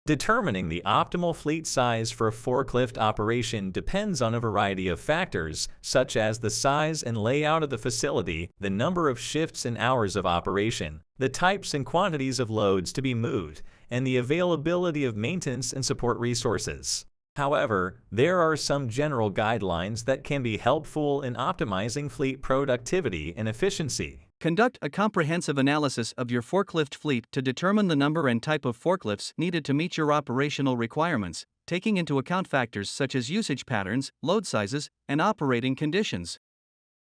Determining the optimal fleet size for a forklift operation depends on a variety of factors, such as the size and layout of the facility, the number of shifts and hours of operation, the types and quantities of loads to be moved, and the availability of maintenance and support resources. However, there are some general guidelines that can be helpful in optimizing fleet productivity and efficiency. Conduct a comprehensive analysis of your forklift fleet to determine the number and type of forklifts needed to meet your operational requirements, taking into account factors such as usage patterns, load sizes, and operating conditions.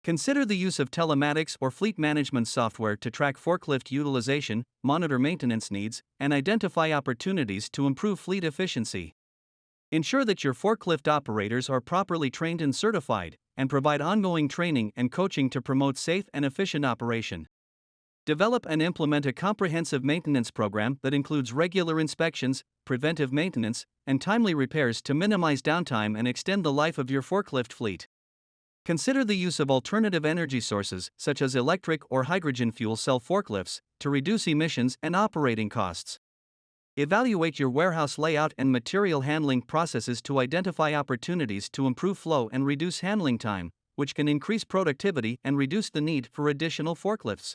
Consider the use of telematics or fleet management software to track forklift utilization, monitor maintenance needs, and identify opportunities to improve fleet efficiency. Ensure that your forklift operators are properly trained and certified, and provide ongoing training and coaching to promote safe and efficient operation. Develop and implement a comprehensive maintenance program that includes regular inspections, preventive maintenance, and timely repairs to minimize downtime and extend the life of your forklift fleet. Consider the use of alternative energy sources, such as electric or hydrogen fuel cell forklifts, to reduce emissions and operating costs. Evaluate your warehouse layout and material handling processes to identify opportunities to improve flow and reduce handling time, which can increase productivity and reduce the need for additional forklifts.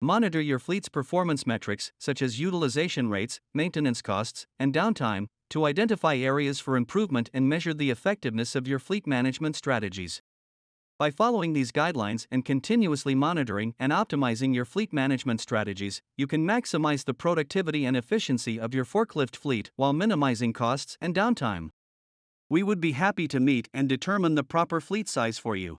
Monitor your fleet's performance metrics, such as utilization rates, maintenance costs, and downtime, to identify areas for improvement and measure the effectiveness of your fleet management strategies. By following these guidelines and continuously monitoring and optimizing your fleet management strategies, you can maximize the productivity and efficiency of your forklift fleet while minimizing costs and downtime. We would be happy to meet and determine the proper fleet size for you.